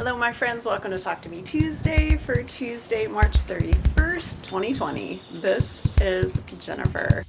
Hello my friends, welcome to Talk to Me Tuesday for Tuesday, March 31st, 2020. This is Jennifer.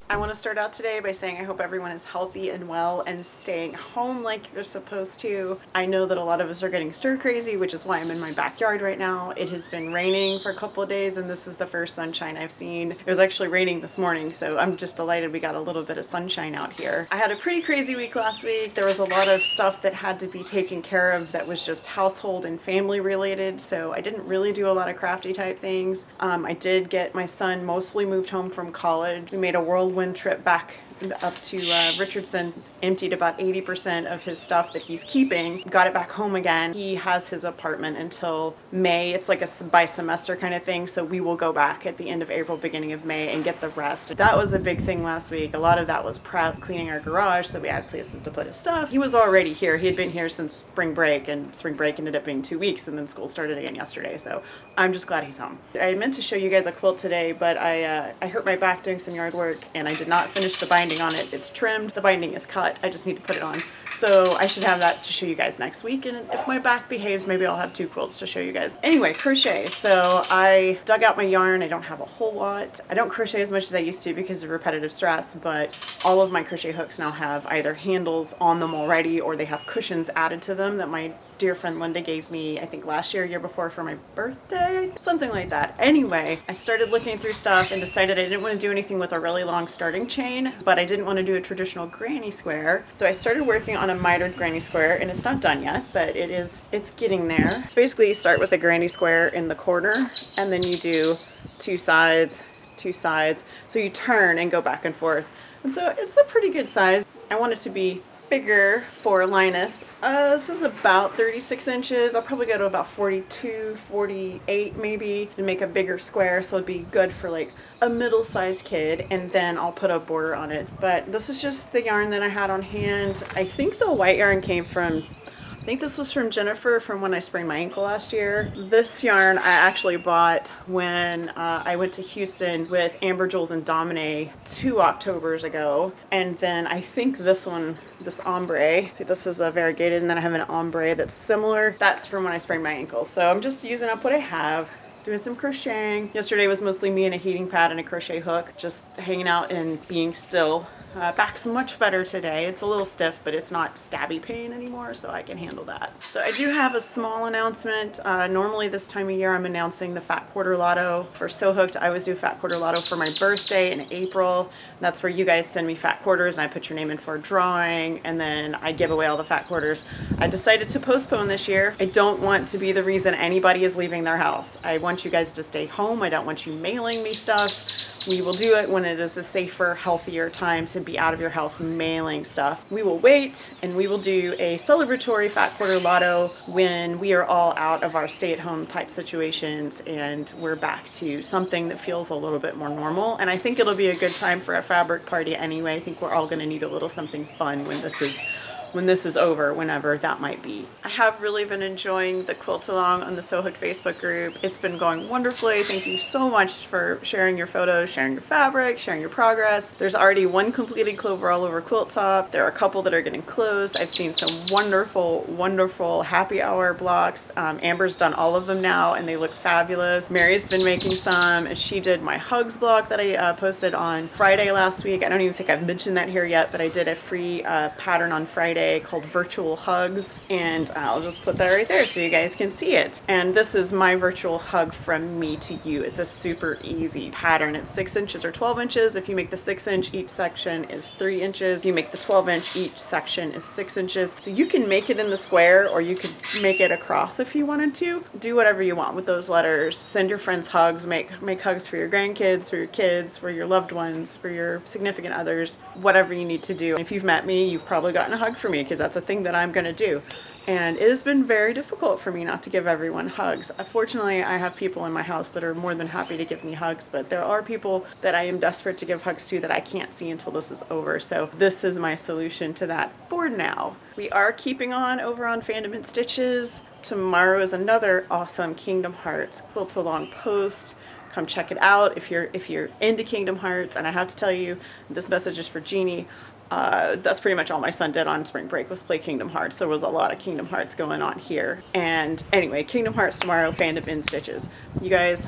I want to start out today by saying I hope everyone is healthy and well and staying home like you're supposed to. I know that a lot of us are getting stir crazy, which is why I'm in my backyard right now. It has been raining for a couple of days and this is the first sunshine I've seen. It was actually raining this morning, so I'm just delighted we got a little bit of sunshine out here. I had a pretty crazy week last week. There was a lot of stuff that had to be taken care of that was just household and family related, so I didn't really do a lot of crafty type things. I did get my son mostly moved home from college. We made a whirlwind trip back up to Richardson, emptied about 80% of his stuff that he's keeping, got it back home again. He has his apartment until May. It's like a by semester kind of thing, so we will go back at the end of April, beginning of May and get the rest. That was a big thing last week. A lot of that was prep, cleaning our garage so we had places to put his stuff. He was already here. He had been here since spring break, and spring break ended up being 2 weeks, and then school started again yesterday, so I'm just glad he's home. I meant to show you guys a quilt today, but I hurt my back doing some yard work and I did not finish the binding on it. It's trimmed, the binding is cut, I just need to put it on. So I should have that to show you guys next week, and if my back behaves, maybe I'll have 2 quilts to show you guys. Anyway, crochet. So I dug out my yarn. I don't have a whole lot. I don't crochet as much as I used to because of repetitive stress, but all of my crochet hooks now have either handles on them already or they have cushions added to them that my dear friend Linda gave me, I think last year, year before for my birthday, something like that. Anyway, I started looking through stuff and decided I didn't want to do anything with a really long starting chain, but I didn't want to do a traditional granny square. So I started working on a mitered granny square, and it's not done yet, but it's getting there. So basically you start with a granny square in the corner and then you do two sides. So you turn and go back and forth. And so it's a pretty good size. I want it to be bigger for Linus. This is about 36 inches. I'll probably go to about 42, 48 maybe, and make a bigger square so it'd be good for like a middle-sized kid, and then I'll put a border on it. But this is just the yarn that I had on hand. I think the white yarn came from, I think this was from Jennifer from when I sprained my ankle last year. This yarn I actually bought when I went to Houston with Amber, Jules, and Domine 2 Octobers ago. And then I think this one, this ombre, see this is a variegated, and then I have an ombre that's similar. That's from when I sprained my ankle. So I'm just using up what I have. Doing some crocheting. Yesterday was mostly me and a heating pad and a crochet hook, just hanging out and being still. Back's much better today. It's a little stiff, but it's not stabby pain anymore, so I can handle that. So I do have a small announcement. Normally this time of year I'm announcing the Fat Quarter Lotto. For So Hooked, I always do Fat Quarter Lotto for my birthday in April. That's where you guys send me fat quarters and I put your name in for a drawing, and then I give away all the fat quarters. I decided to postpone this year. I don't want to be the reason anybody is leaving their house. I want you guys to stay home. I don't want you mailing me stuff. We will do it when it is a safer, healthier time to be out of your house mailing stuff. We will wait and we will do a celebratory Fat Quarter Lotto when we are all out of our stay-at-home type situations and we're back to something that feels a little bit more normal. And I think it'll be a good time for a fabric party anyway. I think we're all going to need a little something fun when this is over, whenever that might be. I have really been enjoying the quilt along on the So Hooked Facebook group. It's been going wonderfully. Thank you so much for sharing your photos, sharing your fabric, sharing your progress. There's already one completed clover all over quilt top. There are a couple that are getting closed. I've seen some wonderful happy hour blocks. Amber's done all of them now and they look fabulous. Mary's been making some, and she did my hugs block that I posted on Friday last week. I don't even think I've mentioned that here yet, but I did a free pattern on Friday called Virtual Hugs, and I'll just put that right there so you guys can see it. And this is my virtual hug from me to you. It's a super easy pattern. It's 6 inches or 12 inches. If you make the 6 inch, each section is 3 inches. If you make the 12 inch, each section is 6 inches. So you can make it in the square or you could make it across if you wanted to. Do whatever you want with those letters. Send your friends hugs, make hugs for your grandkids, for your kids, for your loved ones, for your significant others, whatever you need to do. If you've met me, you've probably gotten a hug from me because that's a thing that I'm going to do. And it has been very difficult for me not to give everyone hugs. Fortunately, I have people in my house that are more than happy to give me hugs, but there are people that I am desperate to give hugs to that I can't see until this is over. So this is my solution to that for now. We are keeping on over on Fandom and Stitches. Tomorrow is another awesome Kingdom Hearts Quilt Along post. Come check it out if you're into Kingdom Hearts. And I have to tell you, this message is for Jeannie. That's pretty much all my son did on spring break was play Kingdom Hearts. There was a lot of Kingdom Hearts going on here. And anyway, Kingdom Hearts tomorrow, fandom in stitches. You guys,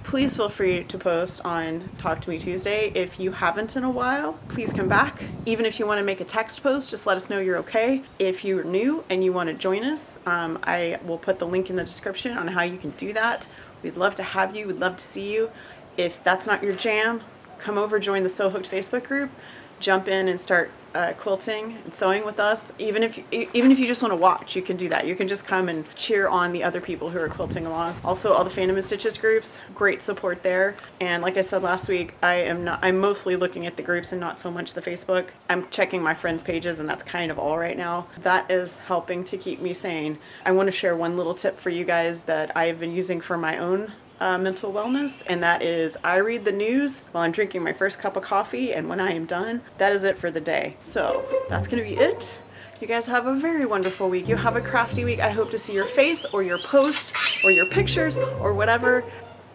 please feel free to post on Talk to Me Tuesday. If you haven't in a while, please come back. Even if you want to make a text post, just let us know you're okay. If you're new and you want to join us, I will put the link in the description on how you can do that. We'd love to have you. We'd love to see you. If that's not your jam, come over, join the So Hooked Facebook group. Jump in and start quilting and sewing with us. Even if you just want to watch, you can do that. You can just come and cheer on the other people who are quilting along. Also, all the Fandom and Stitches groups, great support there. And like I said last week, I'm mostly looking at the groups and not so much the Facebook. I'm checking my friends' pages, and that's kind of all right now. That is helping to keep me sane. I want to share one little tip for you guys that I've been using for my own mental wellness, and that is I read the news while I'm drinking my first cup of coffee, and when I am done, that is it for the day. So that's gonna be it. You guys have a very wonderful week. You have a crafty week. I hope to see your face or your post or your pictures or whatever,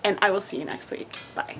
and I will see you next week. Bye.